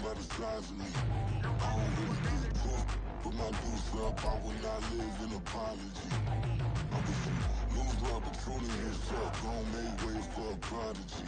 going by the size of me. I don't really give a fuck. Put my deuce up, I will not live in apology. I'm just some loose rubber, truly his up. Gon' make way for a prodigy.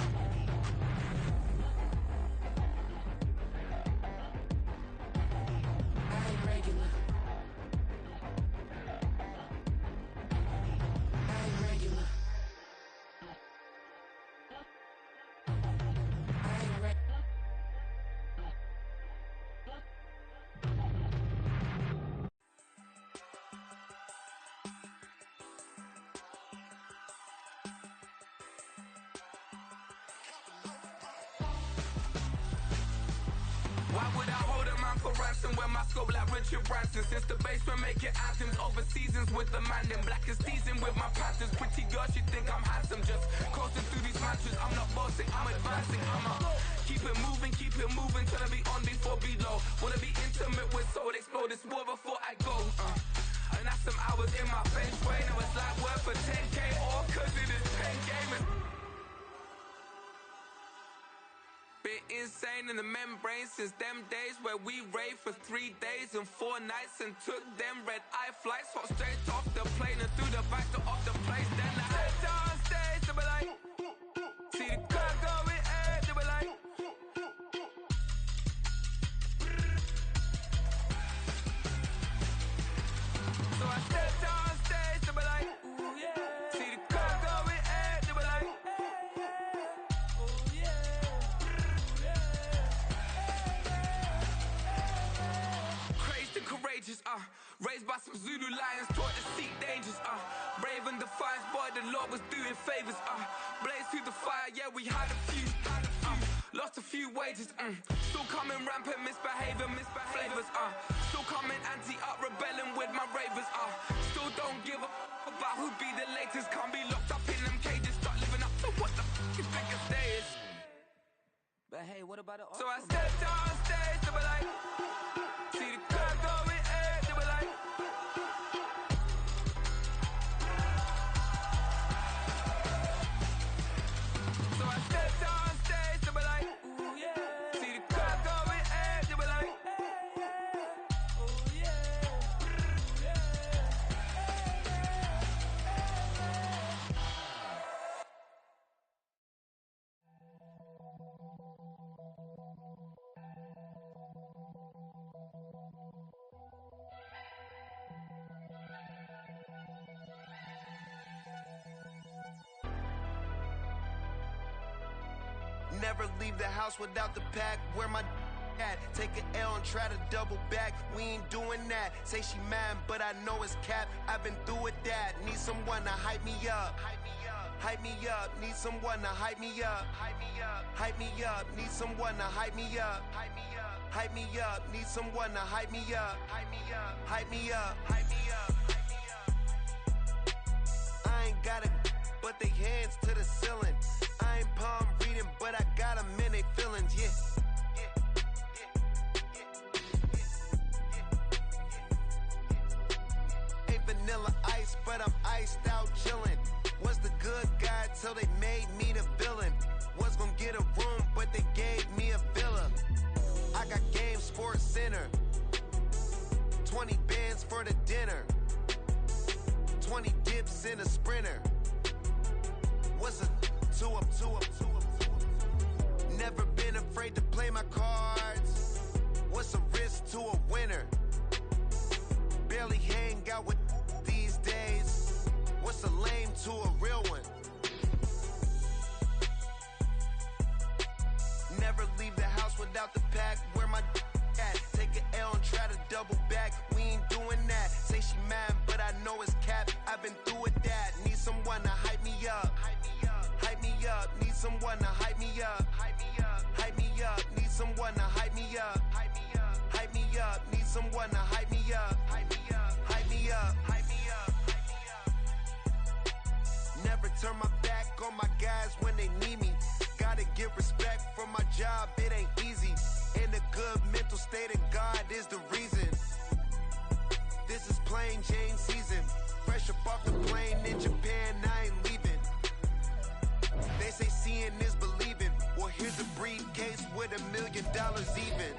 Why would I hold a man for ransom when my scope like Richard Branson? Since the basement making anthems over seasons with the man, then black is seasoned with my patterns. Pretty girls, you think I'm handsome, just coasting through these matches. I'm not bossing, I'm advancing. I'ma keep it moving, till I be on before below. Wanna be intimate with soul, explode this war before I go. And that's some hours in my feng shui. Now it's like work for 10K, all cause it is pen gaming. Been insane in the membrane since them days where we raved for 3 days and 4 nights and took them red eye flights, hop straight off the plane and through the back door of the place. Then I stepped on stage, they were like, see the crowd going ahead, they were like, so I stepped on stage, they were like, ooh yeah, see the crowd going ahead, they were like, oh yeah. Courageous, raised by some Zulu lions, taught to seek dangers, brave and defiant, boy, the Lord was doing favors, blaze through the fire, yeah, we had a few, lost a few wages, still coming rampant, misbehavior, flavors, still coming anti-up, rebelling with my ravers, still don't give a about who be the latest, can't be locked up in them cages, start living up to what the fuck you think a day is. But hey, what about it? So I stepped on stage, they were like, see the crowd going ahead, they were like, so I stepped on stage, they were like, ooh yeah, see the crowd going ahead, they were like, oh yeah, ooh yeah. Never leave the house without the pack. Where my at? Take an L and try to double back. We ain't doing that. Say she mad, but I know it's cap. I've been through with that. Need someone to hype me up. Hype me up. Need someone to hype me up. Hype me up. Need someone to hype me up. Hype me up. Need someone to hype me up. Hype me up. I ain't got it, but they hands to the ceiling. I ain't palm reading, but I got them in they feelings, yeah. Ain't vanilla ice, but I'm iced out chillin'. Was the good guy till they made me the villain. Was gonna get a room, but they gave me a villa. I got Game Sports Center, 20 bands for the dinner, 20 dips in a Sprinter. What's a two up? Never been afraid to play my cards. What's a risk to a winner? Barely hang out with these days. What's a lame to a real one? Never leave the house without the pack. Where my at? Take an L and try to double back. We ain't doing that. Say she mad, but I know it's cap. I've been through with that. Need someone to hype me up. Hype me up. Need someone to hype me up. Hype me up. Need someone to hype me up. Hype me up. Need someone to hype me up. Hype me up. Never turn my back on my guys when they need me. Gotta give respect for my job, it ain't easy. In a good mental state and God is the reason. This is plain Jane season. Fresh up off the plane in Japan, I ain't leaving. They They say seeing is believing. Well, here's a briefcase with $1 million even.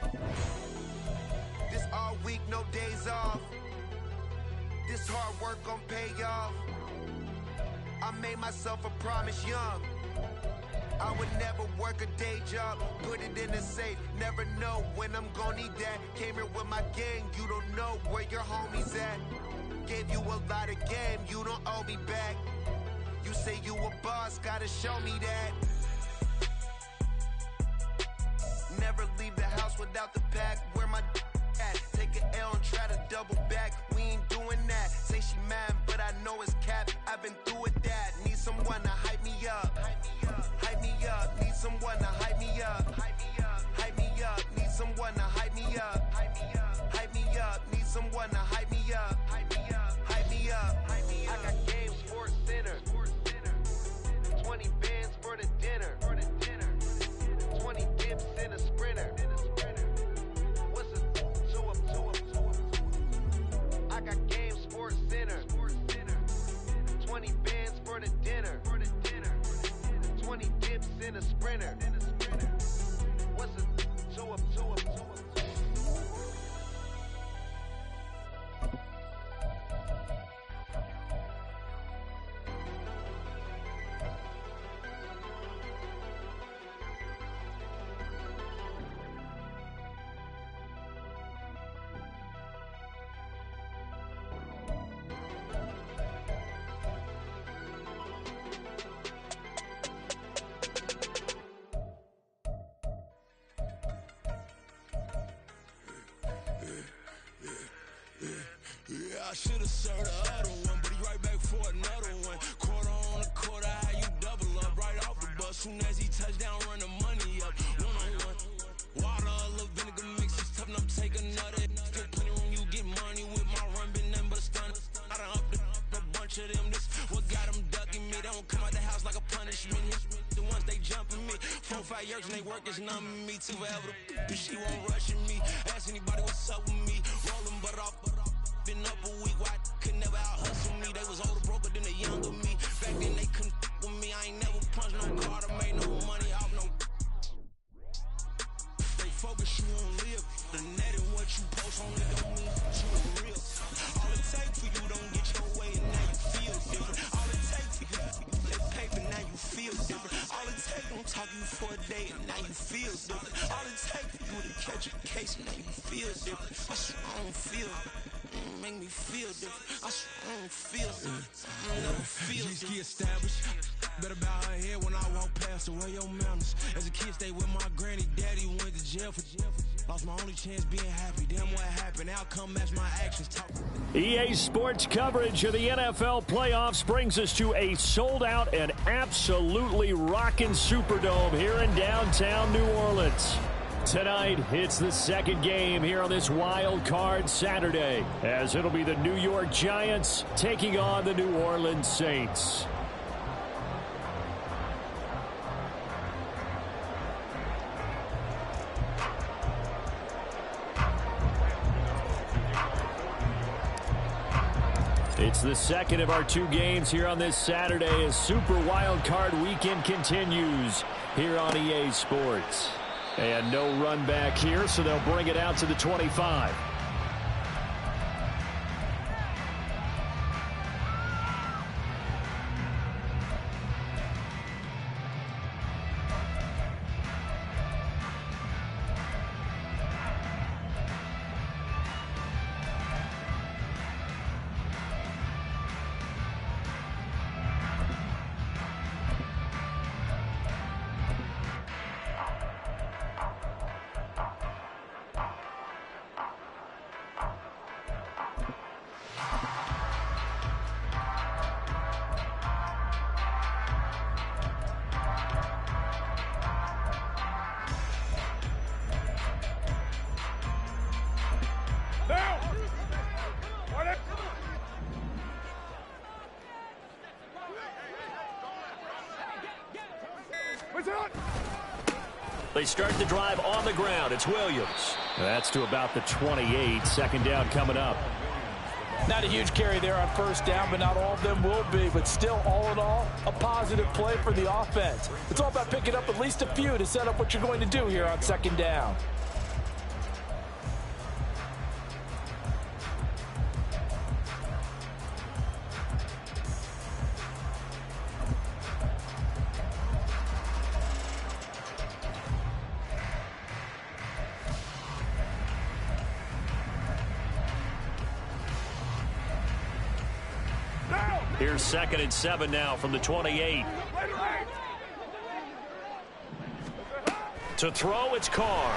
This all week, no days off. This hard work gon' pay off. I made myself a promise young. I would never work a day job, put it in a safe. Never know when I'm gon' need that. Came here with my gang, you don't know where your homies at. Gave you a lot of game, you don't owe me back. You say you a boss, gotta show me that. Never leave the house without the pack. Where my at? Take an L and try to double back. We ain't doing that. Say she mad, but I know it's cap. I've been through with that. Need someone to hype me up. Hype me up. Need someone to hype me up. Hype me up. Need someone to hype me up. Hype me up. Need someone to hype me up. Hype me up. I got game Sports Center. 20 bands for the dinner. 20 dips in a sprinter. What's a two up? I got game Sports Center. 20 bands for the dinner. 20 dips in a sprinter. What's a two up? I should've served the other one, but he right back for another one. Quarter on the quarter, how you double up right off the bus. Soon as he touch down, run the money up. One-on-one. Water, a little vinegar mix, it's tough enough to take another. Still plenty room, you get money with my run, been nothing but a stun. I done up a bunch of them, this what got them ducking me. They don't come out the house like a punishment. The ones they jumping me. 4 or 5 years and they work is numbing me too forever. She won't rushing me. Ask anybody what's up with me. Rolling butt off. Been up a week, why could never out hustle me? They was older, broker than the younger me. Back then they couldn't with me. I ain't never punched no card or made no money off no. They focus you on live. The net and what you post on it don't mean you are real. All it takes for you don't get your way and now you feel different. All it takes for you that paper now you feel different. All it takes don't talk you for a day and now you feel different. All it takes for you to catch a case and now you feel different. That's what I don't feel. Make me feel different. I swear I don't feel different. I never feel different. G-ski established. Better bow her head when I walk past the way your mountains. As a kid, stayed with my granny. Daddy went to jail for lost my only chance being happy. Damn what happened. Outcome match my actions. EA Sports coverage of the NFL playoffs brings us to a sold-out and absolutely rockin' Superdome here in downtown New Orleans. Tonight, it's the second game here on this Wild Card Saturday, as it'll be the New York Giants taking on the New Orleans Saints. It's the second of our 2 games here on this Saturday as Super Wild Card Weekend continues here on EA Sports. And no run back here, so they'll bring it out to the 25. They start the drive on the ground. It's Williams. That's to about the 28. Second down coming up. Not a huge carry there on first down, but not all of them will be. But still, all in all, a positive play for the offense. It's all about picking up at least a few to set up what you're going to do here on second down. Here's 2nd and 7 now from the 28. To throw, it's Carr.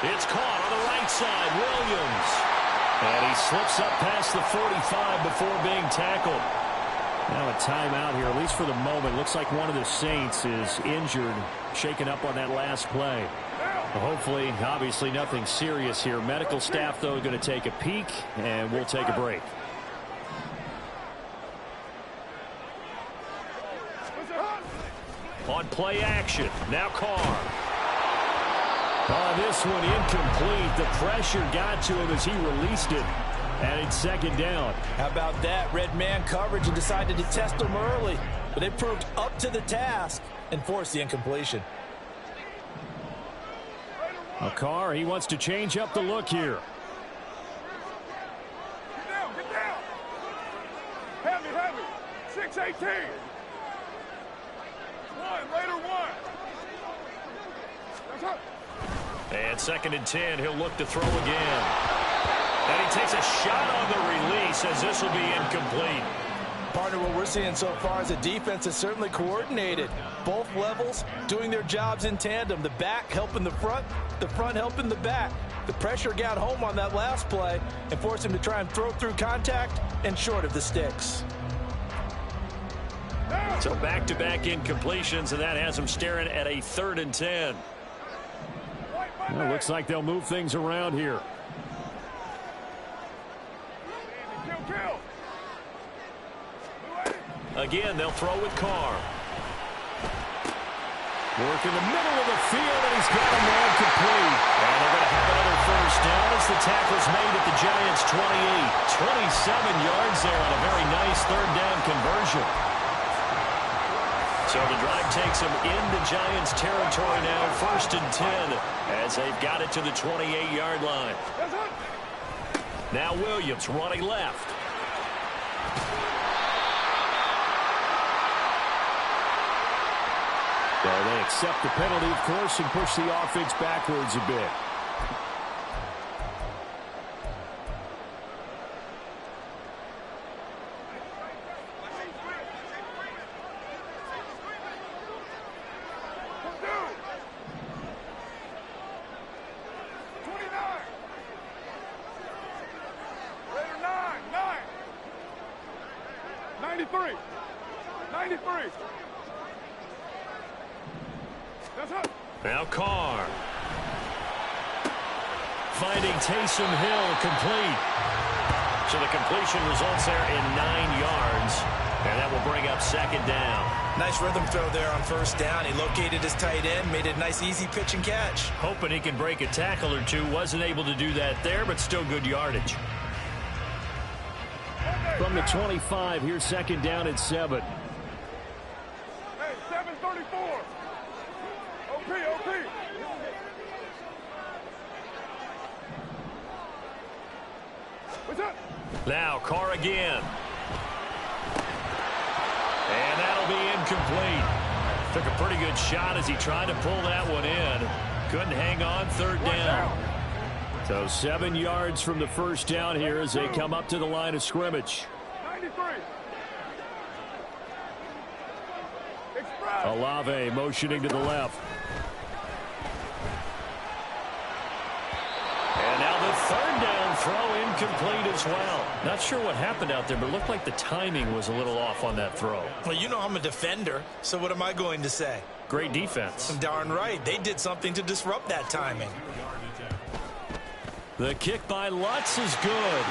It's caught on the right side, Williams. And he slips up past the 45 before being tackled. Now a timeout here, at least for the moment. Looks like one of the Saints is injured, shaken up on that last play. Hopefully, obviously nothing serious here. Medical staff, though, going to take a peek, and we'll take a break. On play action, now Carr. On this one, incomplete. The pressure got to him as he released it. And it's 2nd down. How about that? Red man coverage and decided to test them early. But they proved up to the task and forced the incompletion. Carr, he wants to change up the look here. Get down. Heavy. 6-18. And 2nd and 10, he'll look to throw again. And he takes a shot on the release as this will be incomplete. Partner, what we're seeing so far is the defense is certainly coordinated. Both levels doing their jobs in tandem. The back helping the front helping the back. The pressure got home on that last play and forced him to try and throw through contact and short of the sticks. So back-to-back incompletions, and that has them staring at a 3rd and 10. Well, looks like they'll move things around here. Again, they'll throw with Carr. Work in the middle of the field, and he's got him there complete. And they're going to have another first down as the tackle's made at the Giants' 28. 27 yards there on a very nice 3rd down conversion. So the drive takes them into Giants territory now, 1st and 10, as they've got it to the 28-yard line. Now Williams running left. Well, they accept the penalty, of course, and push the offense backwards a bit. Now Carr. Finding Taysom Hill complete. So the completion results there in 9 yards. And that will bring up 2nd down. Nice rhythm throw there on 1st down. He located his tight end, made it a nice easy pitch and catch. Hoping he can break a tackle or two. Wasn't able to do that there, but still good yardage. From the 25, here's 2nd down at 7. Hey, 7:34. OP. What's up? Now Carr again. And that'll be incomplete. Took a pretty good shot as he tried to pull that one in. Couldn't hang on, 3rd down. So 7 yards from the first down here as they come up to the line of scrimmage. 93. Olave motioning to the left. And now the 3rd down throw incomplete as well. Not sure what happened out there, but it looked like the timing was a little off on that throw. Well, you know I'm a defender, so what am I going to say? Great defense. Darn right. They did something to disrupt that timing. The kick by Lutz is good.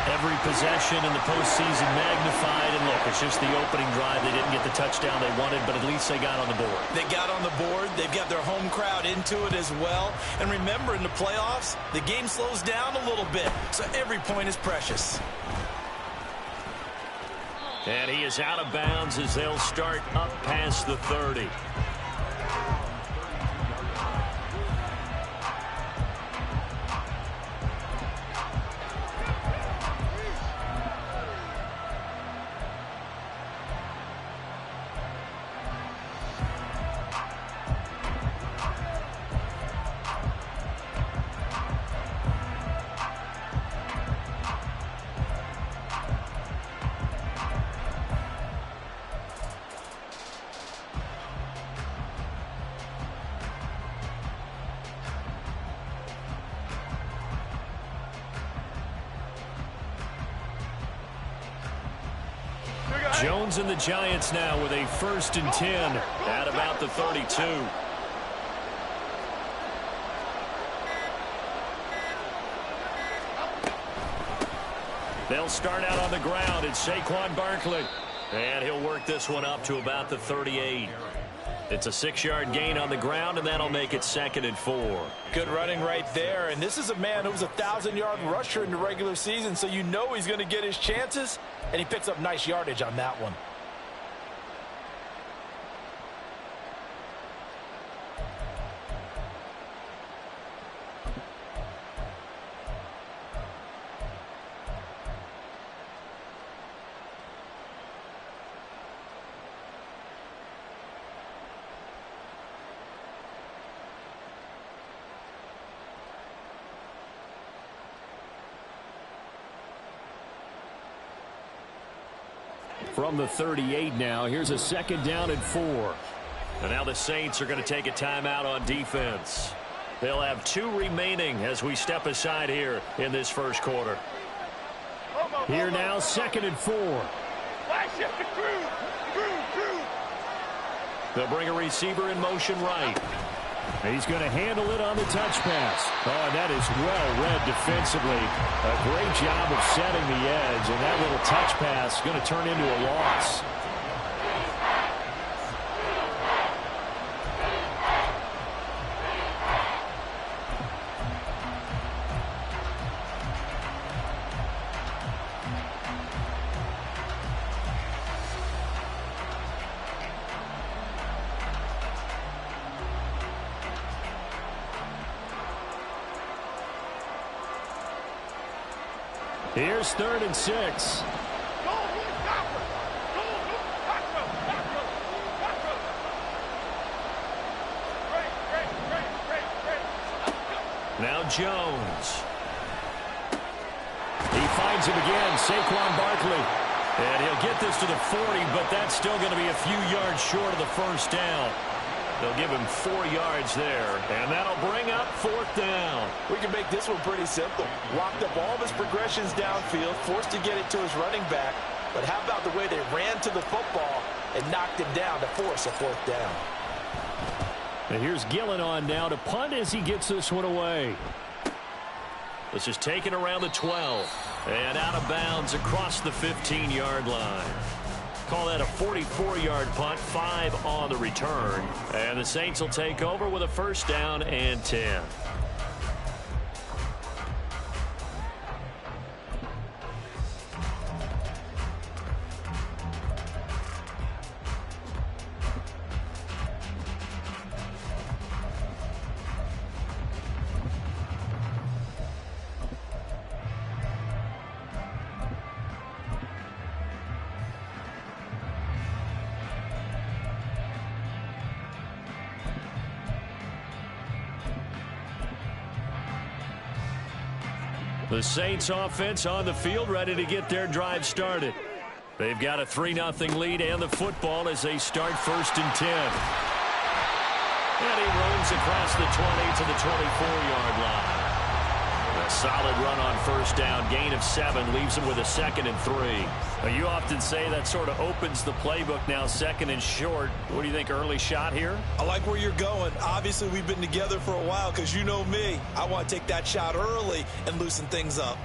Every possession in the postseason magnified. And look, it's just the opening drive. They didn't get the touchdown they wanted, but at least they got on the board. They got on the board. They've got their home crowd into it as well. And remember, in the playoffs, the game slows down a little bit, so every point is precious. And he is out of bounds as they'll start up past the 30. Jones and the Giants now with a 1st and 10 at about the 32. They'll start out on the ground. It's Saquon Barkley. And he'll work this one up to about the 38. It's a 6-yard gain on the ground, and that'll make it 2nd and 4. Good running right there. And this is a man who was a 1,000-yard rusher in the regular season, so you know he's going to get his chances. And he picks up nice yardage on that one. From the 38 now, here's a 2nd down and 4. And now the Saints are going to take a timeout on defense. They'll have 2 remaining as we step aside here in this first quarter. Here now, 2nd and 4. They'll bring a receiver in motion right. He's going to handle it on the touch pass. Oh, and that is well read defensively. A great job of setting the edge, and that little touch pass is going to turn into a loss. Here's 3rd and 6. Now Jones. He finds him again, Saquon Barkley. And he'll get this to the 40, but that's still going to be a few yards short of the 1st down. They'll give him 4 yards there, and that'll bring up 4th down. We can make this one pretty simple. Locked up all of his progressions downfield, forced to get it to his running back. But how about the way they ran to the football and knocked him down to force a 4th down? And here's Gillen on now to punt as he gets this one away. This is taken around the 12 and out of bounds across the 15-yard line. Call that a 44-yard punt, 5 on the return. And the Saints will take over with a 1st down and 10. The Saints offense on the field, ready to get their drive started. They've got a 3-0 lead and the football as they start 1st and 10. And he roams across the 20 to the 24-yard line. A solid run on 1st down, gain of 7, leaves him with a 2nd and 3. Now, you often say that sort of opens the playbook now, 2nd and short. What do you think, early shot here? I like where you're going. Obviously, we've been together for a while because you know me. I want to take that shot early and loosen things up.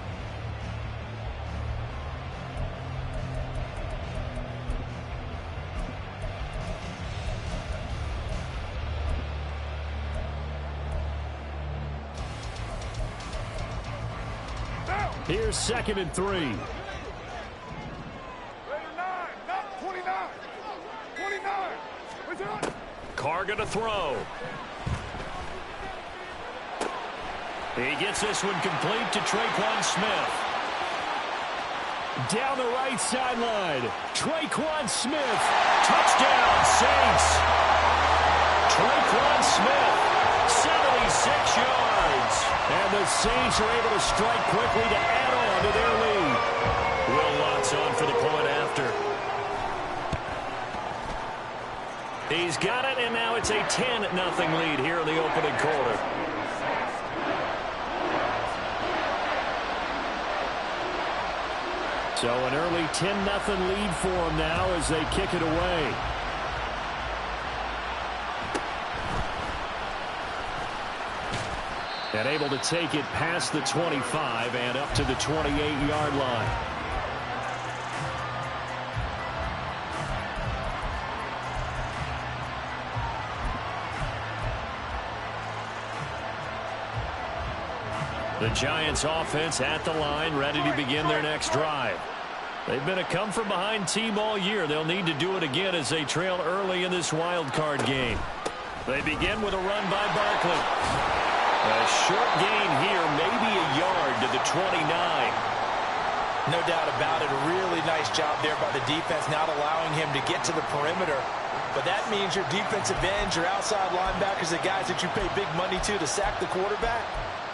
Here's 2nd and 3. Carr going to throw. He gets this one complete to Traquan Smith. Down the right sideline. Traquan Smith. Touchdown, Saints. Traquan Smith, 76 yards. And the Saints are able to strike quickly to add on to their lead. Will Lutz on for the point after. He's got it, and now it's a 10-0 lead here in the opening quarter. So an early 10-0 lead for them now as they kick it away. And able to take it past the 25 and up to the 28-yard line. The Giants offense at the line, ready to begin their next drive. They've been a come-from-behind team all year. They'll need to do it again as they trail early in this wild card game. They begin with a run by Barkley. A short gain here, maybe a yard to the 29. No doubt about it. A really nice job there by the defense, not allowing him to get to the perimeter. But that means your defensive ends, your outside linebackers, the guys that you pay big money to sack the quarterback,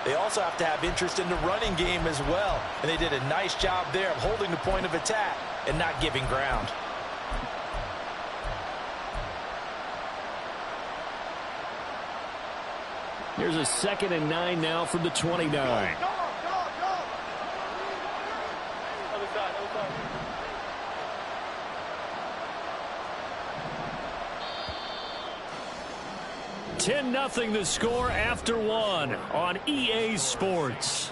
they also have to have interest in the running game as well. And they did a nice job there of holding the point of attack and not giving ground. Here's a 2nd and 9 now from the 29. Go. Other side. 10-0 the score after one on EA Sports.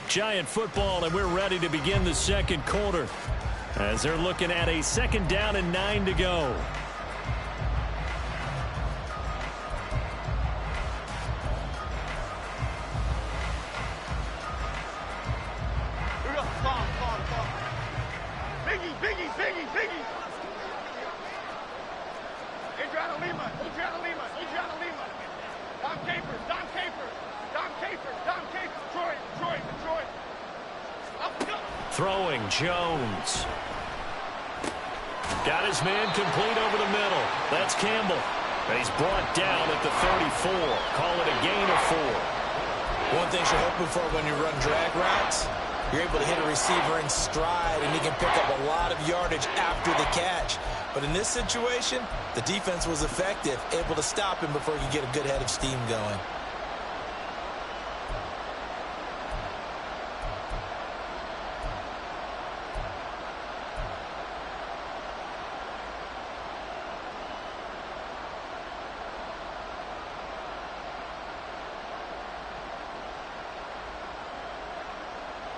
Giant football, and we're ready to begin the second quarter as they're looking at a 2nd down and 9 to go. Biggie. Adriana Lima. Dom Capers. Troy. Throwing, Jones. Got his man complete over the middle. That's Campbell. And he's brought down at the 34. Call it a gain of 4. One thing you're hoping for when you run drag routes, you're able to hit a receiver in stride, and he can pick up a lot of yardage after the catch. But in this situation, the defense was effective, able to stop him before he could get a good head of steam going.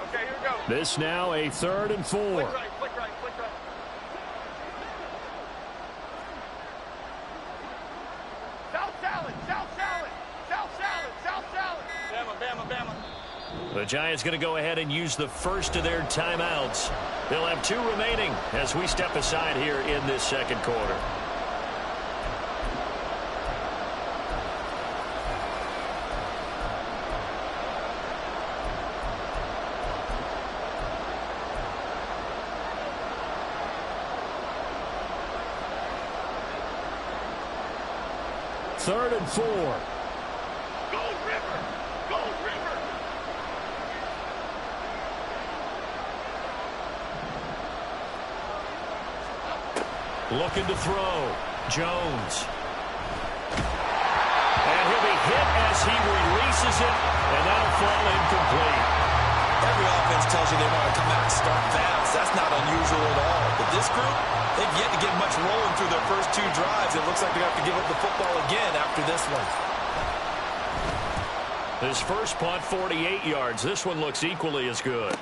Okay, here we go. This now a 3rd and 4. Flick right. South salad. Bama. The Giants going to go ahead and use the first of their timeouts. They'll have 2 remaining as we step aside here in this second quarter. Third and 4. Gold River. Looking to throw. Jones. And he'll be hit as he releases it, and that'll fall incomplete. Every offense tells you they want to come out and start fast. That's not unusual at all. But this group, they've yet to get much rolling through their first 2 drives. It looks like they have to give up the football again after this one. His first punt, 48 yards. This one looks equally as good.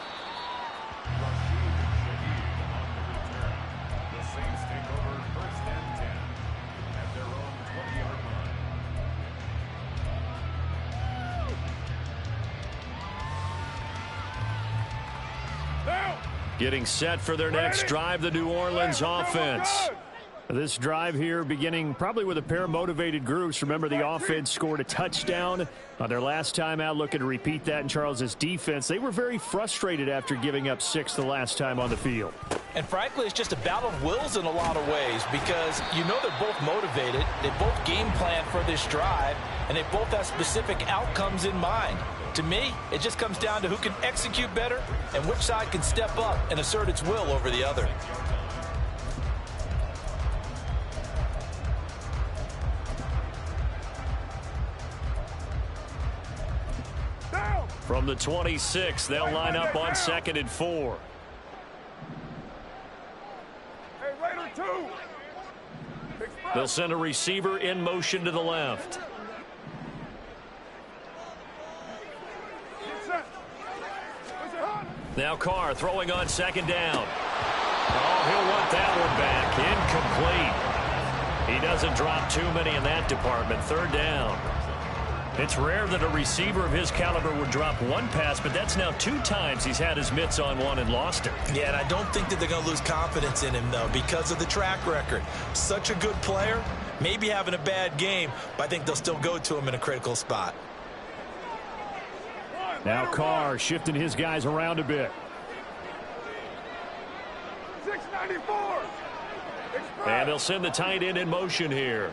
Getting set for their next drive, the New Orleans offense. This drive here beginning probably with a pair of motivated groups. Remember, the offense scored a touchdown on their last time out, looking to repeat that in Charles's defense. They were very frustrated after giving up 6 the last time on the field. And frankly, it's just a battle of wills in a lot of ways because you know they're both motivated. They both game plan for this drive, and they both have specific outcomes in mind. To me, it just comes down to who can execute better and which side can step up and assert its will over the other. From the 26, they'll line up on 2nd and 4. Hey, Raider 2. They'll send a receiver in motion to the left. Now Carr throwing on 2nd down. Oh, he'll want that one back. Incomplete. He doesn't drop too many in that department. 3rd down. It's rare that a receiver of his caliber would drop one pass, but that's now 2 times he's had his mitts on one and lost it. Yeah, and I don't think that they're going to lose confidence in him, though, because of the track record. Such a good player, maybe having a bad game, but I think they'll still go to him in a critical spot. Now Carr shifting his guys around a bit. 694. And they'll send the tight end in motion here.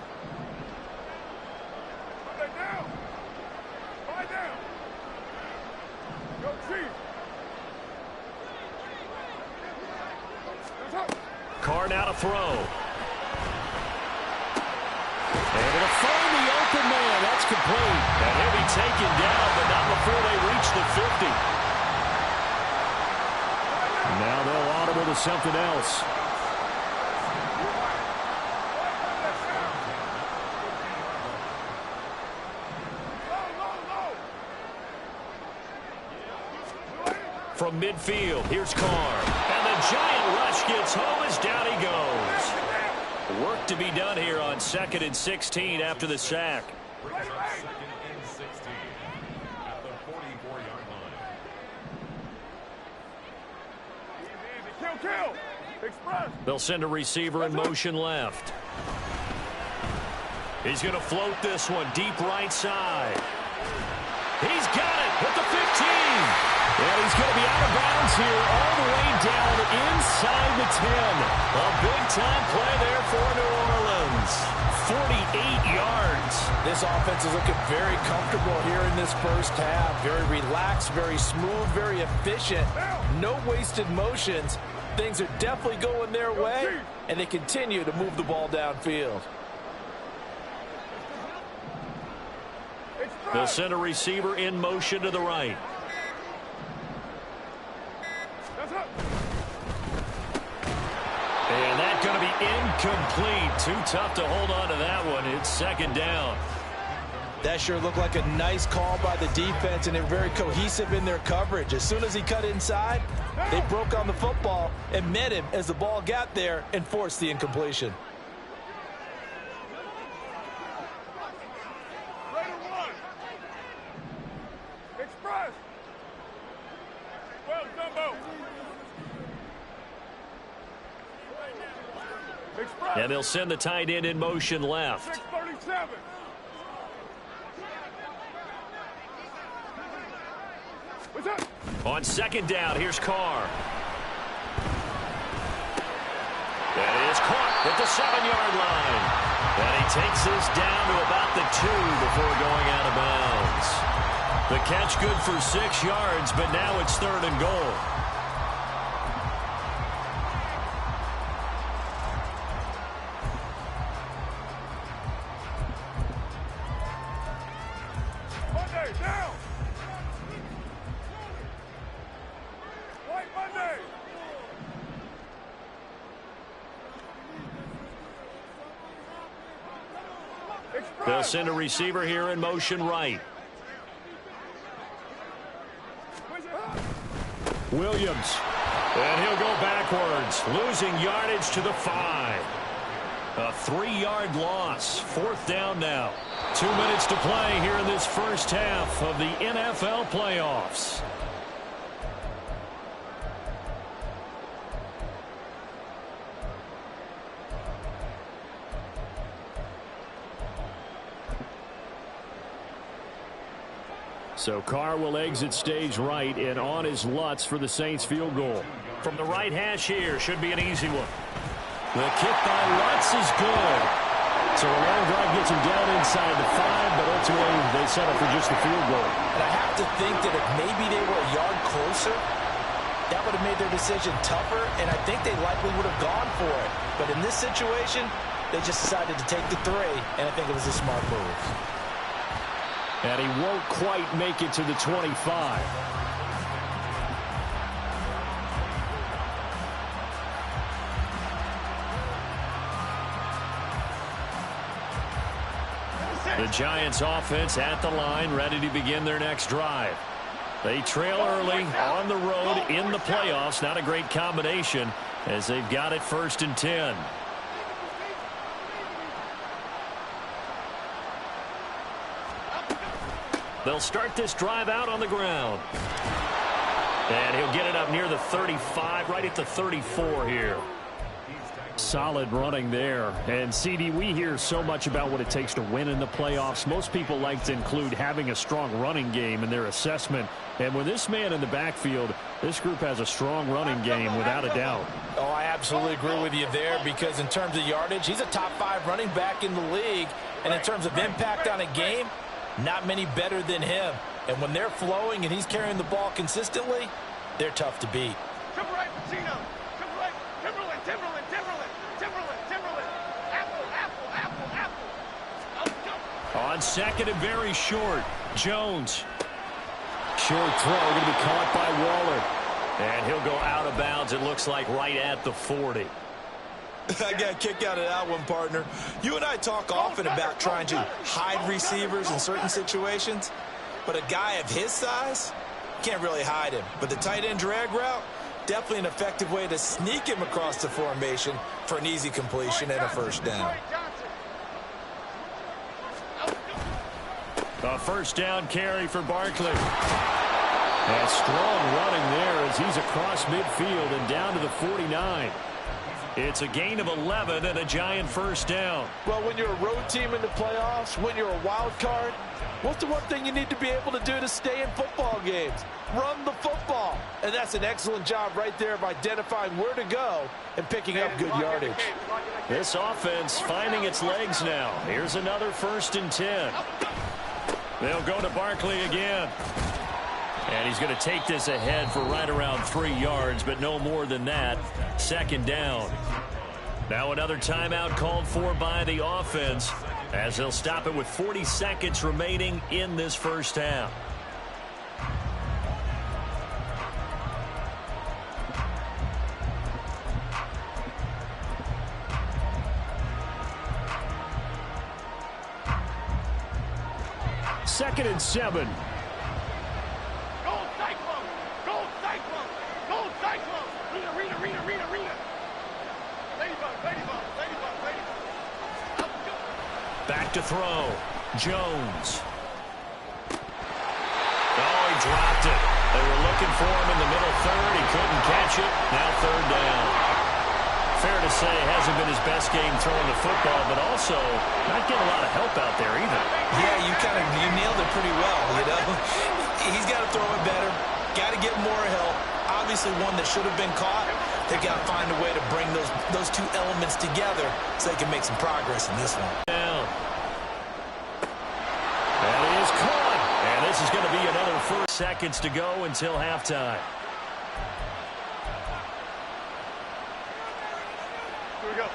Carr now to throw. And it'll find the open man. That's complete. And he'll be taken down, but not before they reach the 50. Now they'll audible to something else. From midfield, here's Carr. And the giant rush gets home as down he goes. Work to be done here on 2nd and 16 after the sack. 2nd and 16 at the 44-yard line. Kill. Express. They'll send a receiver in motion left. He's going to float this one deep right side. He's got it at the 15. And he's going to be out of bounds here all the way down inside the 10. A big-time play there for New Orleans. 48 yards. This offense is looking very comfortable here in this first half. Very relaxed, very smooth, very efficient. No wasted motions. Things are definitely going their way, and they continue to move the ball downfield. They'll send a receiver in motion to the right. And that's going to be incomplete. Too tough to hold on to that one. It's 2nd down. That sure looked like a nice call by the defense, and they're very cohesive in their coverage. As soon as he cut inside, they broke on the football and met him as the ball got there and forced the incompletion. And they'll send the tight end in motion left. 637. On 2nd down, here's Carr. That is caught at the 7-yard line. And he takes this down to about the 2 before going out of bounds. The catch good for 6 yards, but now it's 3rd and goal. They'll send a receiver here in motion right. Williams. And he'll go backwards, losing yardage to the 5. A 3-yard loss. 4th down now. 2 minutes to play here in this first half of the NFL playoffs. So Carr will exit stage right, and on is Lutz for the Saints field goal. From the right hash here, should be an easy one. The kick by Lutz is good. So a long drive gets him down inside the 5, but ultimately they settle for just the field goal. And I have to think that if maybe they were a yard closer, that would have made their decision tougher, and I think they likely would have gone for it. But in this situation, they just decided to take the 3, and I think it was a smart move. And he won't quite make it to the 25. The Giants offense at the line, ready to begin their next drive. They trail early on the road in the playoffs. Not a great combination as they've got it 1st and 10. They'll start this drive out on the ground. And he'll get it up near the 35, right at the 34 here. Solid running there. And, CD, we hear so much about what it takes to win in the playoffs. Most people like to include having a strong running game in their assessment. And with this man in the backfield, this group has a strong running game without a doubt. Oh, I absolutely agree with you there, because in terms of yardage, he's a top 5 running back in the league. And in terms of impact on a game, not many better than him. And when they're flowing and he's carrying the ball consistently, they're tough to beat. Timberlake, Pacino. Timberlake, Timberland, Timberland, Timberland, Timberland, Timberland. Apple, apple, apple, apple. On second and very short, Jones. Short throw going to be caught by Waller. And he'll go out of bounds, it looks like, right at the 40. I got a kick out of that one, partner. You and I talk often about trying to hide receivers in certain situations, but a guy of his size can't really hide him. But the tight end drag route, definitely an effective way to sneak him across the formation for an easy completion and a 1st down. A 1st down carry for Barkley. And strong running there as he's across midfield and down to the 49. It's a gain of 11 and a Giant 1st down. Well, when you're a road team in the playoffs, when you're a wild card, what's the one thing you need to be able to do to stay in football games? Run the football. And that's an excellent job right there of identifying where to go and picking up good yardage. This offense finding its legs now. Here's another 1st and 10. They'll go to Barkley again. And he's going to take this ahead for right around 3 yards, but no more than that. 2nd down. Now another timeout called for by the offense as they'll stop it with 40 seconds remaining in this 1st half. Second and 7. Back to throw. Jones. Oh, he dropped it. They were looking for him in the middle 3rd. He couldn't catch it. Now 3rd down. Fair to say, hasn't been his best game throwing the football, but also not getting a lot of help out there either. Yeah, you nailed it pretty well, you know. He's got to throw it better. Got to get more help. Obviously one that should have been caught. They got to find a way to bring those 2 elements together so they can make some progress in this one. That is caught. And this is going to be another 4 seconds to go until halftime. Here we go.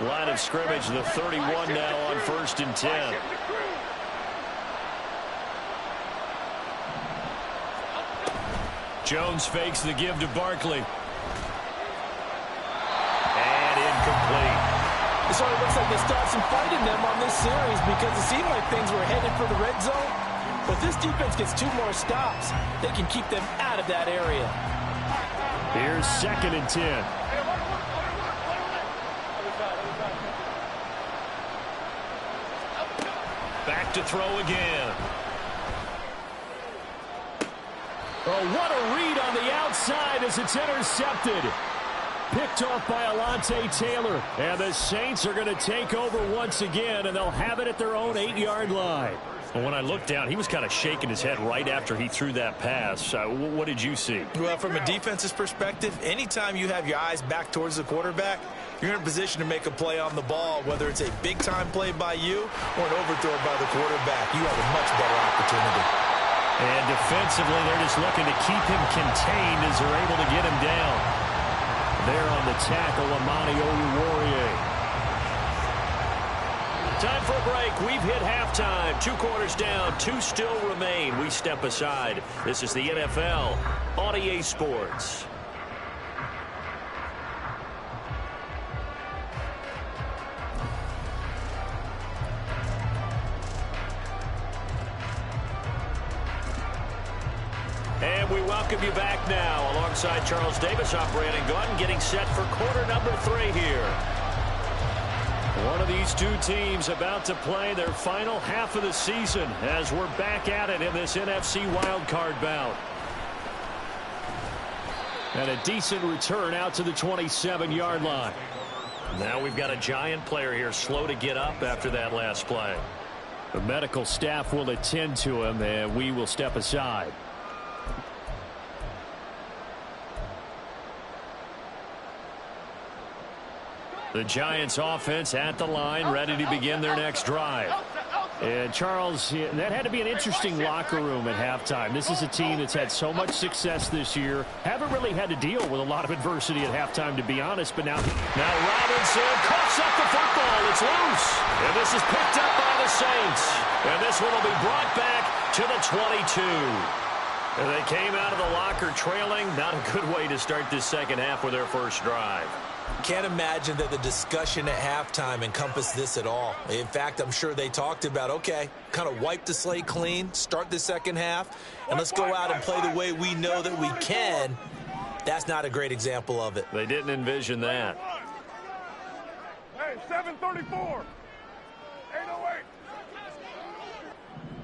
Line of scrimmage, the 31 now on 1st and 10. Jones fakes the give to Barkley. And incomplete. So it looks like they start some fight in them on this series because it seemed like things were headed for the red zone. But this defense gets 2 more stops. They can keep them out of that area. Here's 2nd and 10. Back to throw again. Oh, what a read on the outside as it's intercepted. Picked off by Alontae Taylor. And the Saints are going to take over once again, and they'll have it at their own 8-yard line. Well, when I looked down, he was kind of shaking his head right after he threw that pass. What did you see? Well, from a defense's perspective, anytime you have your eyes back towards the quarterback, you're in a position to make a play on the ball, whether it's a big-time play by you or an overthrow by the quarterback. You have a much better opportunity. And defensively, they're just looking to keep him contained as they're able to get him down. There on the tackle, Amani Oluwarie. Time for a break. We've hit halftime. 2 quarters down, 2 still remain. We step aside. This is the NFL on EA Sports. And we welcome you back now alongside Charles Davis, I'm Brandon Gaudin, getting set for quarter number 3 here. One of these 2 teams about to play their final half of the season as we're back at it in this NFC WildCard bout. And a decent return out to the 27-yard line. Now we've got a Giant player here slow to get up after that last play. The medical staff will attend to him, and we will step aside. The Giants offense at the line, ready to begin their next drive. And Charles, that had to be an interesting locker room at halftime. This is a team that's had so much success this year. Haven't really had to deal with a lot of adversity at halftime, to be honest. But now Robinson coughs up the football. It's loose. And this is picked up by the Saints. And this one will be brought back to the 22. And they came out of the locker trailing. Not a good way to start this second half with their first drive. Can't imagine that the discussion at halftime encompassed this at all. In fact, I'm sure they talked about, okay, kind of wipe the slate clean, start the second half, and let's go out and play the way we know that we can. That's not a great example of it. They didn't envision that. Hey, 734. 808.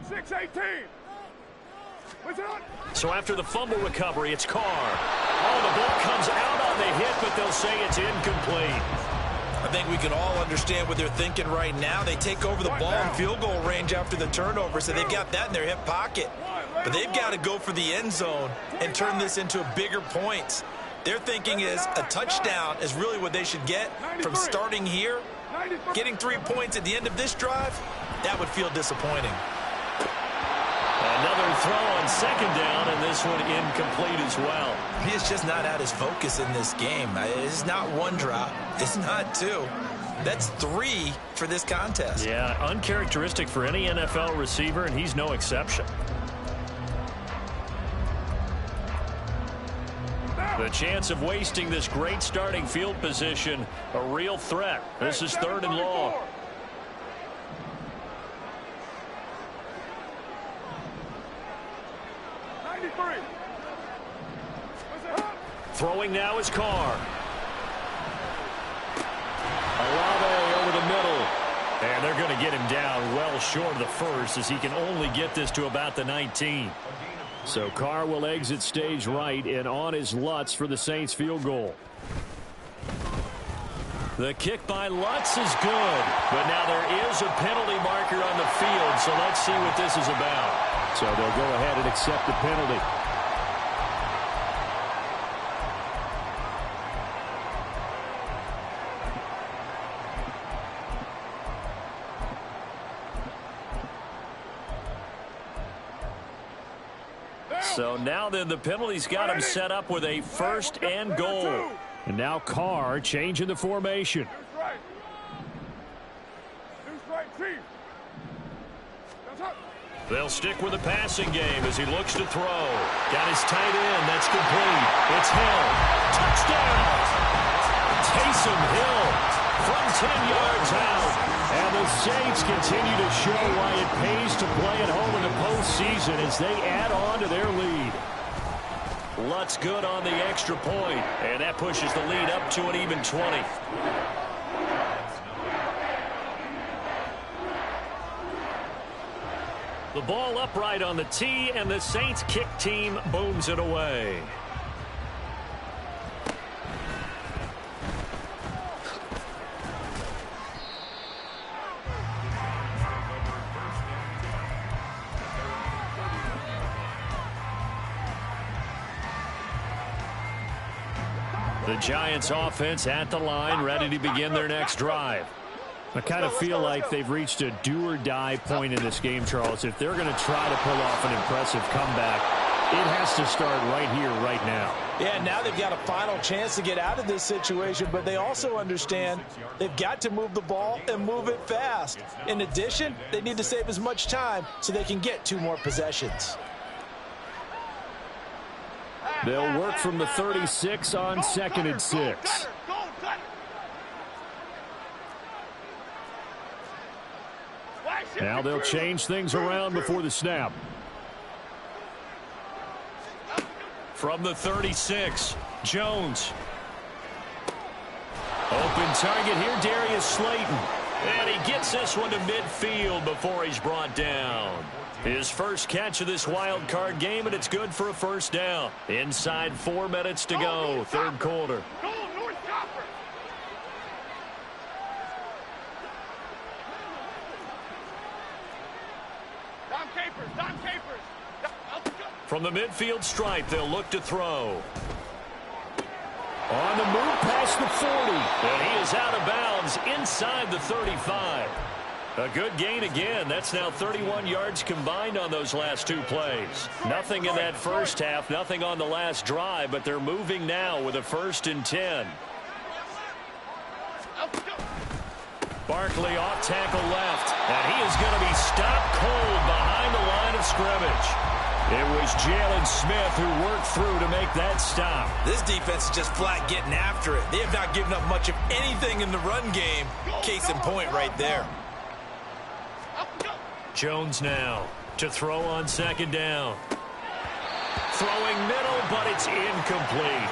618. So after the fumble recovery, it's Carr. Oh, the ball comes out on the hit, but they'll say it's incomplete. I think we can all understand what they're thinking right now. They take over the ball in field goal range after the turnover, so they've got that in their hip pocket. But they've got to go for the end zone and turn this into bigger points. Their thinking is a touchdown is really what they should get from starting here. Getting 3 points at the end of this drive, that would feel disappointing. Another throw on second down, and this one incomplete as well. He is just not at his focus in this game. It's not 1 drop. It's not 2. That's 3 for this contest. Yeah, uncharacteristic for any NFL receiver, and he's no exception. The chance of wasting this great starting field position, a real threat. This is 3rd and long. Throwing now is Carr. Olave over the middle. And they're going to get him down well short of the first as he can only get this to about the 19. So Carr will exit stage right and on his Lutz for the Saints field goal. The kick by Lutz is good. But now there is a penalty marker on the field, so let's see what this is about. So they'll go ahead and accept the penalty. So now then the penalty's got him set up with a 1st and goal. And now Carr changing the formation. They'll stick with the passing game as he looks to throw. Got his tight end. That's complete. It's Hill. Touchdown! Taysom Hill from 10 yards out. And the Saints continue to show why it pays to play at home in the postseason as they add on to their lead. Lutz good on the extra point, and that pushes the lead up to an even 20. The ball upright on the tee, and the Saints kick team booms it away. The Giants offense at the line, ready to begin their next drive. I kind of feel like they've reached a do-or-die point in this game, Charles. If they're going to try to pull off an impressive comeback, it has to start right here, right now. Yeah, now they've got a final chance to get out of this situation, but they also understand they've got to move the ball and move it fast. In addition, they need to save as much time so they can get 2 more possessions. They'll work from the 36 on 2nd and 6. Now they'll change things around before the snap. From the 36, Jones. Open target here, Darius Slayton. And he gets this one to midfield before he's brought down. His first catch of this wild card game, and it's good for a first down. Inside 4 minutes to go, third quarter. From the midfield stripe, they'll look to throw. On the move past the 40. And he is out of bounds inside the 35. A good gain again. That's now 31 yards combined on those last 2 plays. Nothing in that first half, nothing on the last drive, but they're moving now with a 1st and 10. Barkley off tackle left, and he is going to be stopped cold behind the line of scrimmage. It was Jalen Smith who worked through to make that stop. This defense is just flat getting after it. They have not given up much of anything in the run game. Case in point right there. Jones now to throw on 2nd down. Throwing middle, but it's incomplete.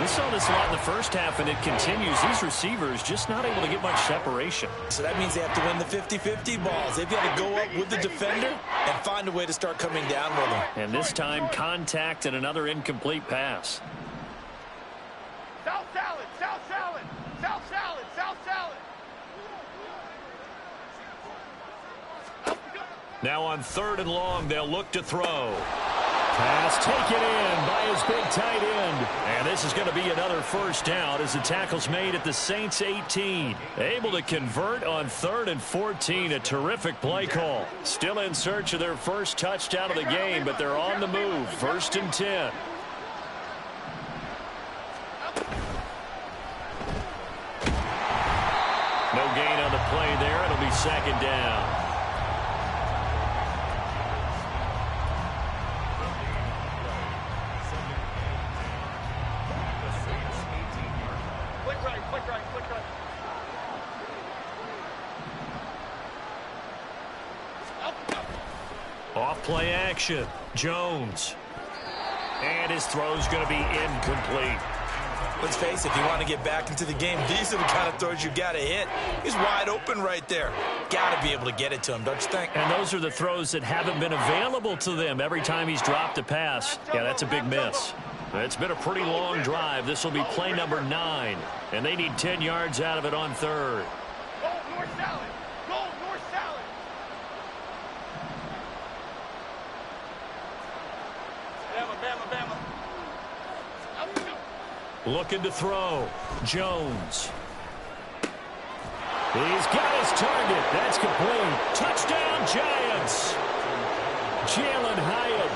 We saw this a lot in the first half, and it continues. These receivers just not able to get much separation. So that means they have to win the 50-50 balls. They've got to go up with the defender and find a way to start coming down with them. And this time, contact and another incomplete pass. South salad, south salad, south salad, south salad. Now on 3rd and long, they'll look to throw. Pass taken in by his big tight end. And this is going to be another first down as the tackle's made at the Saints 18. Able to convert on 3rd and 14. A terrific play call. Still in search of their first touchdown of the game, but they're on the move. 1st and 10. No gain on the play there. It'll be 2nd down. Off play action. Jones. And his throw's going to be incomplete. Let's face it, if you want to get back into the game, these are the kind of throws you got to hit. He's wide open right there. Got to be able to get it to him, don't you think? And those are the throws that haven't been available to them every time he's dropped a pass. Yeah, that's a big miss. It's been a pretty long drive. This will be play number 9. And they need 10 yards out of it on 3rd. Go north salad. Go north salad. Bama, Bama, Bama. Looking to throw. Jones. He's got his target. That's complete. Touchdown, Giants. Jalen Hyatt.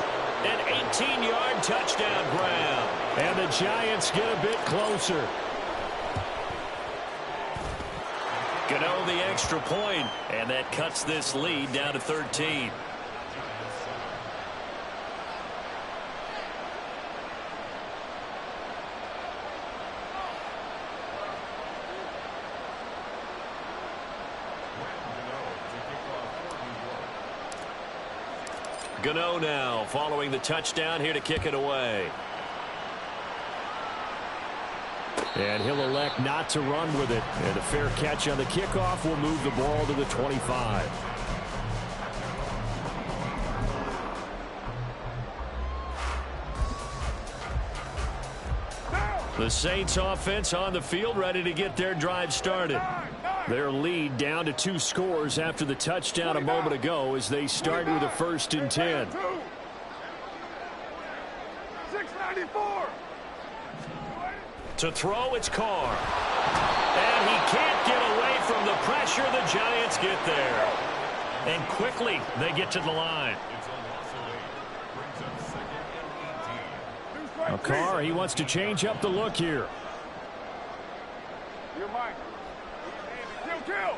An 18-yard touchdown grab. And the Giants get a bit closer. Gano the extra point, and that cuts this lead down to 13. Gano now following the touchdown here to kick it away. And he'll elect not to run with it. And a fair catch on the kickoff will move the ball to the 25. The Saints offense on the field ready to get their drive started. Their lead down to 2 scores after the touchdown a moment ago as they start with a 1st and 10. 694. To throw, it's Carr. And he can't get away from the pressure. The Giants get there. And quickly, they get to the line. Now Carr, he wants to change up the look here. You're mine. Kill.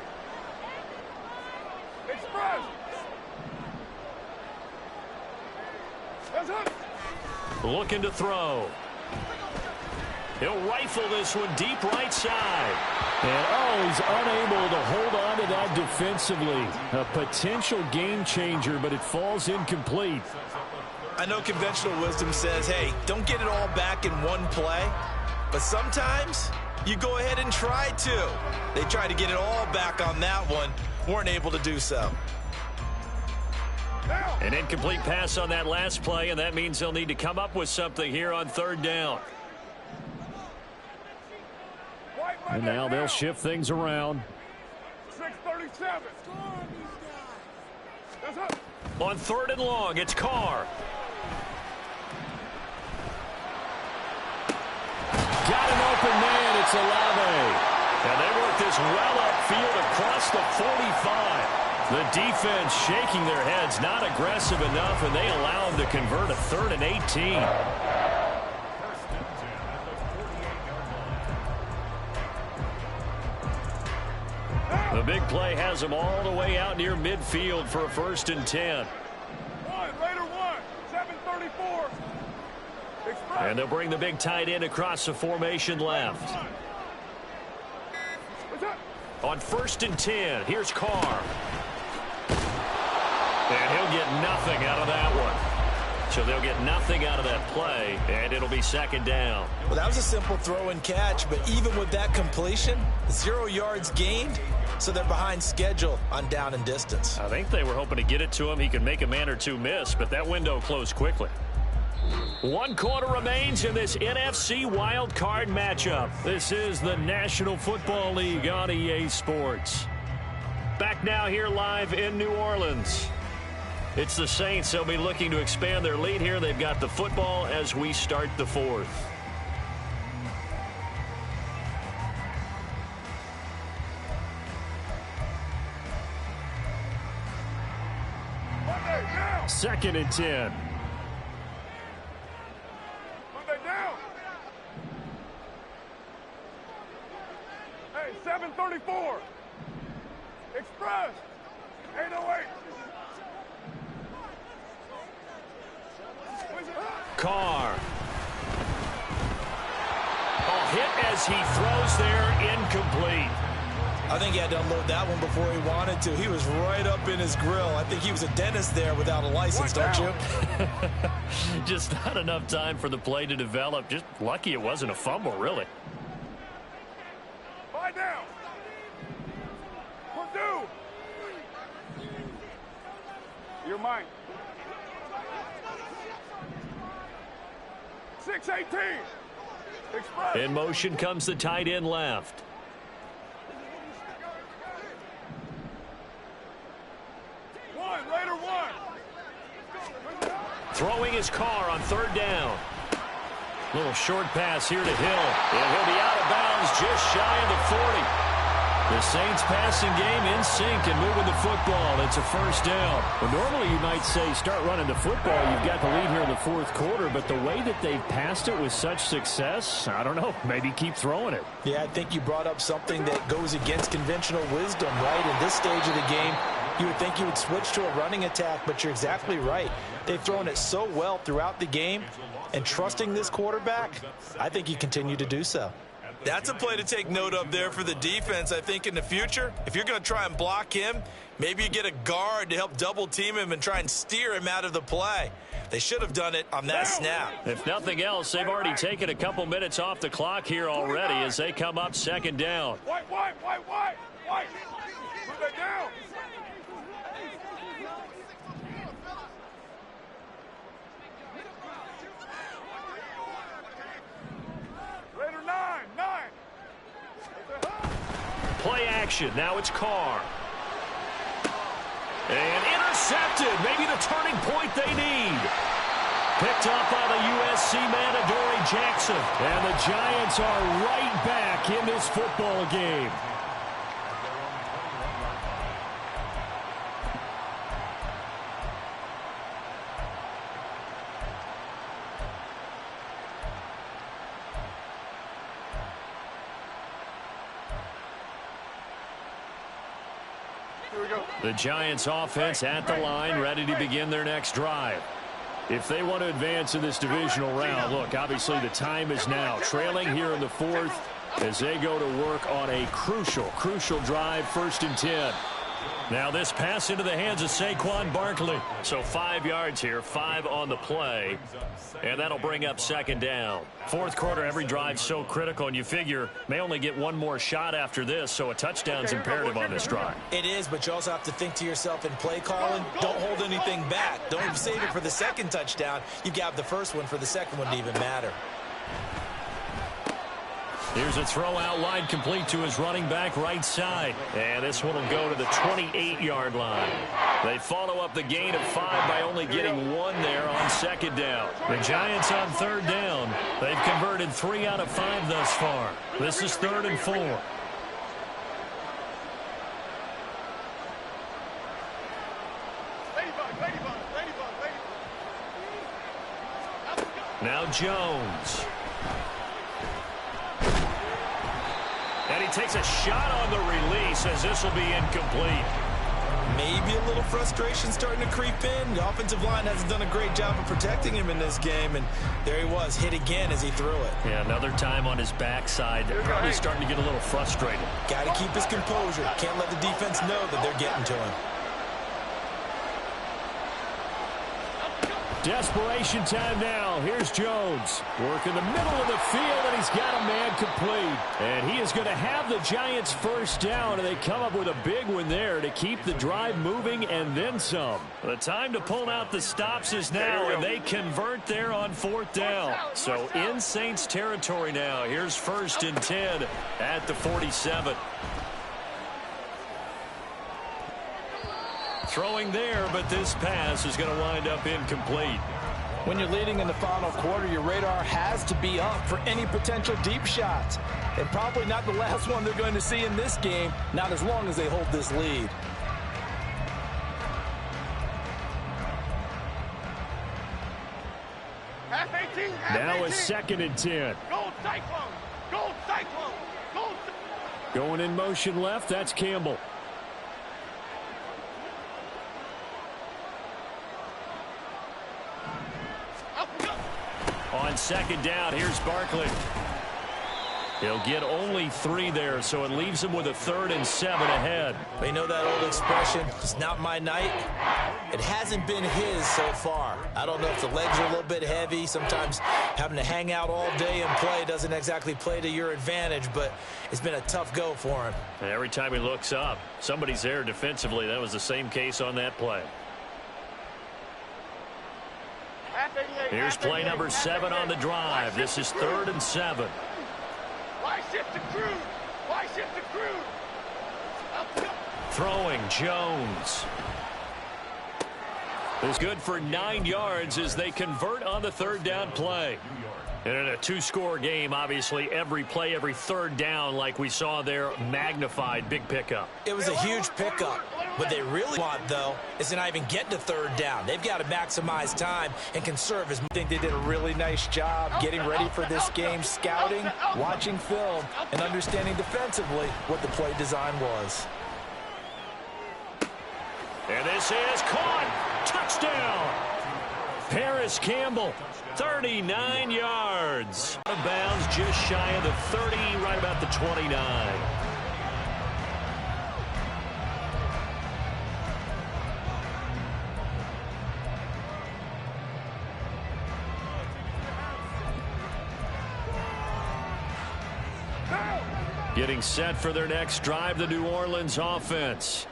Express. That's it. Looking to throw. He'll rifle this one deep right side. And, he's unable to hold on to that defensively. A potential game changer, but it falls incomplete. I know conventional wisdom says, hey, don't get it all back in one play. But sometimes you go ahead and try to. They tried to get it all back on that one. Weren't able to do so. An incomplete pass on that last play, and that means they'll need to come up with something here on third down. And now they'll shift things around. 6:37. On third and long, it's Carr. Got an open man. It's Olave. And they work this well upfield across the 45. The defense shaking their heads, not aggressive enough, and they allow them to convert a 3rd and 18. The big play has them all the way out near midfield for a 1st and 10. Later 7:34. And they'll bring the big tight end across the formation left. On 1st and 10, here's Carr. And he'll get nothing out of that one. So they'll get nothing out of that play, and it'll be 2nd down. Well, that was a simple throw and catch, but even with that completion, 0 yards gained, so they're behind schedule on down and distance. I think they were hoping to get it to him. He could make a man or two miss, but that window closed quickly. 1 quarter remains in this NFC Wild Card matchup. This is the National Football League on EA Sports. Back now here live in New Orleans. It's the Saints. They'll be looking to expand their lead here. They've got the football as we start the 4th. Second and 10. Down. Hey, 7:34. Express. 8:08. Carr. Hit as he throws there, incomplete. I think he had to unload that one before he wanted to. He was right up in his grill. I think he was a dentist there without a license, don't you? Just not enough time for the play to develop. Just lucky it wasn't a fumble, really. 5 down. Purdue. You're mine. 6:18. Express. In motion comes the tight end left. Throwing his Carr on 3rd down. Little short pass here to Hill. And he'll be out of bounds just shy of the 40. The Saints passing game in sync and moving the football. It's a 1st down. Well, normally you might say start running the football. You've got the lead here in the 4th quarter. But the way that they've passed it with such success, I don't know, maybe keep throwing it. Yeah, I think you brought up something that goes against conventional wisdom, right? In this stage of the game, you would think you would switch to a running attack, but you're exactly right. They've thrown it so well throughout the game, and trusting this quarterback, I think you continue to do so. That's a play to take note of there for the defense. I think in the future, if you're going to try and block him, maybe you get a guard to help double team him and try and steer him out of the play. They should have done it on that snap. If nothing else, they've already taken a couple minutes off the clock here already as they come up 2nd down. White. Move that down. Later 9. Play action. Now it's Carr. And intercepted. Maybe the turning point they need. Picked up by the USC man, Adoree Jackson. impressive. And the Giants are right back in this football game. The Giants offense at the line, ready to begin their next drive. If they want to advance in this divisional round, look, obviously the time is now. Trailing here in the fourth as they go to work on a crucial drive, 1st and 10. Now this pass into the hands of Saquon Barkley. So 5 yards here, 5 on the play. And that'll bring up 2nd down. Fourth quarter, every drive so critical, and you figure may only get one more shot after this, so a touchdown's imperative on this drive. It is, but you also have to think to yourself in play calling, don't hold anything back. Don't save it for the 2nd touchdown. You got the first one for the 2nd one to even matter. Here's a throw out line complete to his running back right side. And this one will go to the 28-yard line. They follow up the gain of 5 by only getting 1 there on 2nd down. The Giants on 3rd down. They've converted 3 out of 5 thus far. This is 3rd and 4. Now Jones. And he takes a shot on the release as this will be incomplete. Maybe a little frustration starting to creep in. The offensive line hasn't done a great job of protecting him in this game, and there he was, hit again as he threw it. Yeah, another time on his backside. They're probably starting to get a little frustrated. Got to keep his composure. Can't let the defense know that they're getting to him. Desperation time now. Here's Jones. Work in the middle of the field, and he's got a man complete. And he is going to have the Giants 1st down, and they come up with a big one there to keep the drive moving and then some. The time to pull out the stops is now, and they convert there on 4th down. So in Saints territory now. Here's 1st and 10 at the 47. Throwing there, but this pass is going to wind up incomplete. When you're leading in the final quarter, your radar has to be up for any potential deep shots. And probably not the last one they're going to see in this game, not as long as they hold this lead. Now a 2nd and 10. Gold Cyclone! Gold Cyclone! Gold Cyclone! Going in motion left, that's Campbell. On 2nd down, here's Barkley. He'll get only 3 there, so it leaves him with a 3rd and 7 ahead. But you know that old expression, it's not my night? It hasn't been his so far. I don't know if the legs are a little bit heavy. Sometimes having to hang out all day and play doesn't exactly play to your advantage, but it's been a tough go for him. And every time he looks up, somebody's there defensively. That was the same case on that play. Here's play number 7 on the drive. This is 3rd and 7. Why shift to Cruz? Why shift to Cruz? Throwing Jones. It's good for 9 yards as they convert on the 3rd down play. And in a 2-score game, obviously, every play, every 3rd down, like we saw there, magnified, big pickup. It was a huge pickup. What they really want, though, is to not even get to 3rd down. They've got to maximize time and conserve his. I think they did a really nice job getting ready for this game, scouting, watching film, and understanding defensively what the play design was. And this is caught. Touchdown. Paris Campbell, 39 yards. Out of bounds, just shy of the 30, right about the 29. Getting set for their next drive, the New Orleans offense.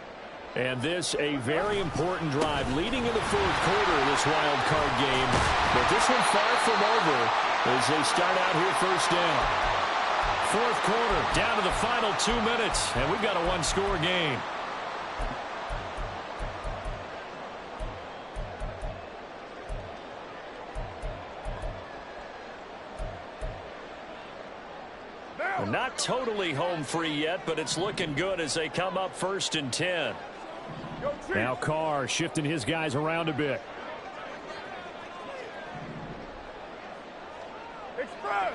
And this a very important drive leading in the 4th quarter of this wild card game. But this one far from over as they start out here 1st down. 4th quarter, down to the final 2 minutes, and we've got a 1-score game. Not totally home free yet, but it's looking good as they come up 1st and 10. Now Carr shifting his guys around a bit. Express.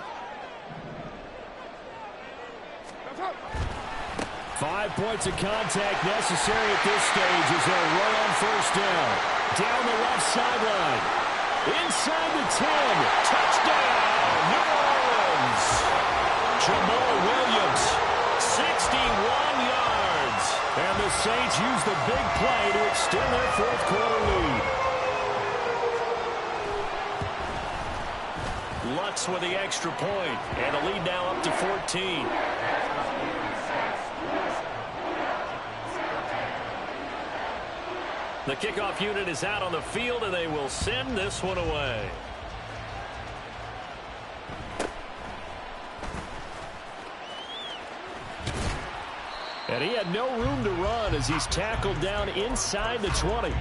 5 points of contact necessary at this stage as they'll run on 1st down. Down the left sideline. Inside the 10. Touchdown, New Orleans. Jamal Williams, 61 yards. And the Saints use the big play to extend their 4th quarter lead. Lutz with the extra point, and a lead now up to 14. The kickoff unit is out on the field, and they will send this one away. And he had no room to run as he's tackled down inside the 20.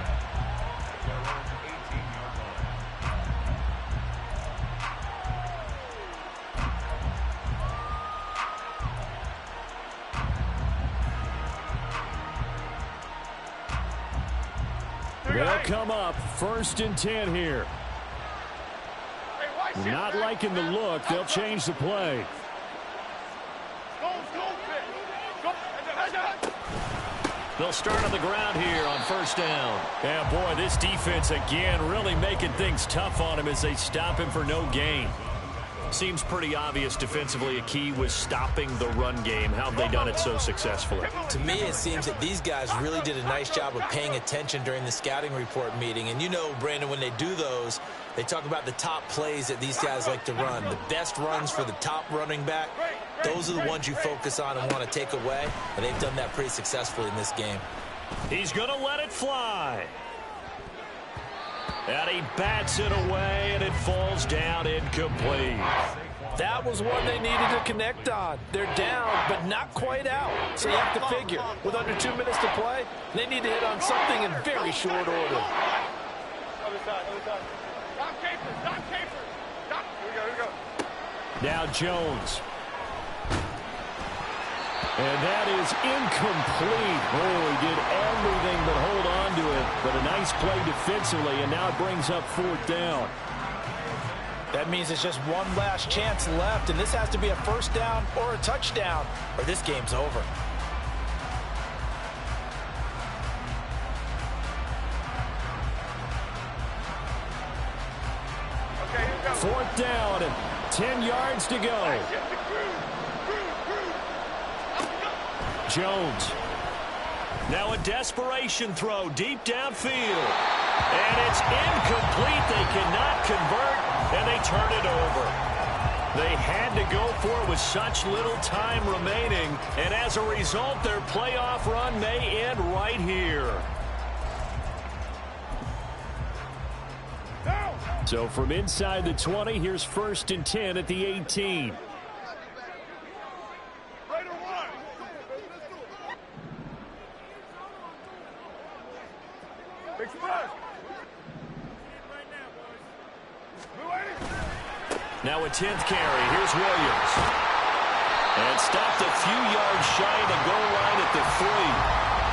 They'll come up 1st and 10 here. Not liking the look. They'll change the play. They'll start on the ground here on 1st down. Yeah, boy, this defense again really making things tough on him as they stop him for no gain. Seems pretty obvious defensively a key was stopping the run game. How have they done it so successfully? To me, it seems that these guys really did a nice job of paying attention during the scouting report meeting. And you know, Brandon, when they do those, they talk about the top plays that these guys like to run. The best runs for the top running back, those are the ones you focus on and want to take away. And they've done that pretty successfully in this game. He's going to let it fly. And he bats it away, and it falls down incomplete. That was one they needed to connect on. They're down, but not quite out. So you have to figure, with under 2 minutes to play, they need to hit on something in very short order. Other side. Stop Caper. Stop. Here we go. Now Jones. And that is incomplete. Oh, he did everything but hold on to it. But a nice play defensively, and now it brings up 4th down. That means it's just one last chance left, and this has to be a 1st down or a touchdown, or this game's over. Okay, here we go. 4th down and 10 yards to go. Jones. Now a desperation throw deep downfield. And it's incomplete. They cannot convert, and they turn it over. They had to go for it with such little time remaining, and as a result, their playoff run may end right here. So from inside the 20, here's 1st and 10 at the 18. Now a 10th carry. Here's Williams. And stopped a few yards shy of the goal line at the 3.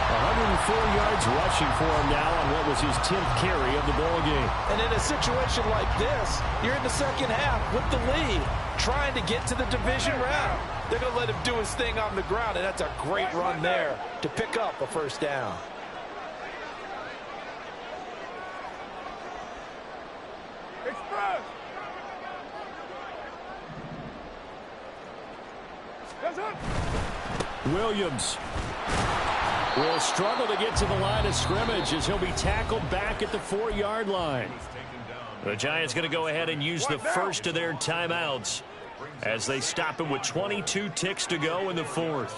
104 yards rushing for him now on what was his 10th carry of the ball game. And in a situation like this, you're in the 2nd half with the lead, trying to get to the division round. They're going to let him do his thing on the ground, and that's a great run there to pick up a 1st down. Express. Williams will struggle to get to the line of scrimmage as he'll be tackled back at the 4-yard line. The Giants going to go ahead and use the first of their timeouts as they stop him with 22 ticks to go in the 4th.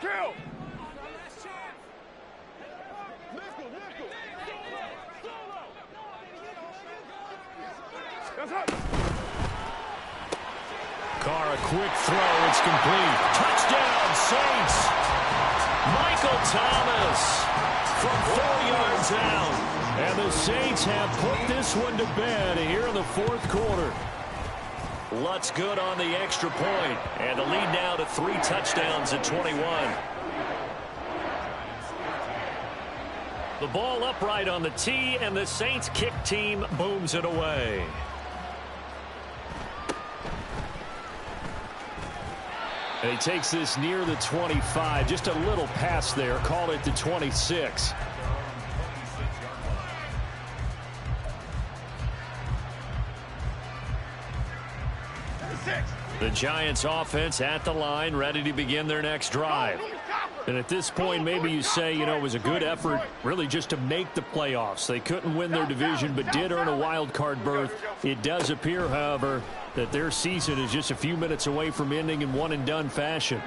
Kill. Carr, a quick throw. It's complete. Touchdown, Saints. Michael Thomas from 4 yards out. And the Saints have put this one to bed here in the fourth quarter. Lutz good on the extra point, and the lead now to 3 touchdowns at 21. The ball upright on the tee, and the Saints kick team booms it away. And he takes this near the 25, just a little pass there, called it the 26. The Giants offense at the line, ready to begin their next drive. And at this point, maybe you say, you know, it was a good effort really just to make the playoffs. They couldn't win their division, but did earn a wild card berth. It does appear, however, that their season is just a few minutes away from ending in one-and-done fashion.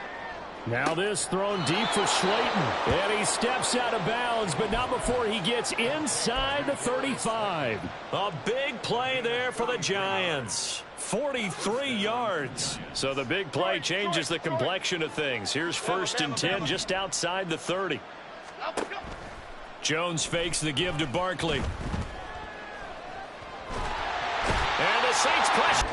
Now this thrown deep for Slayton. And he steps out of bounds, but not before he gets inside the 35. A big play there for the Giants. 43 yards. So the big play changes the complexion of things. Here's 1st and 10 just outside the 30. Jones fakes the give to Barkley. And the Saints pressure.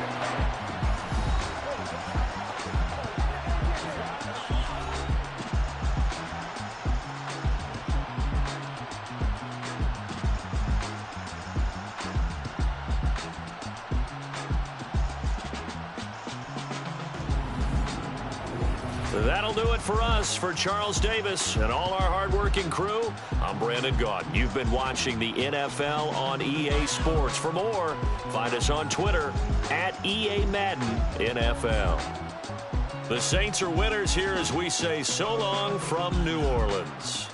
That'll do it for us. For Charles Davis and all our hardworking crew, I'm Brandon Gaudin. You've been watching the NFL on EA Sports. For more, find us on Twitter at EA Madden NFL. The Saints are winners here as we say so long from New Orleans.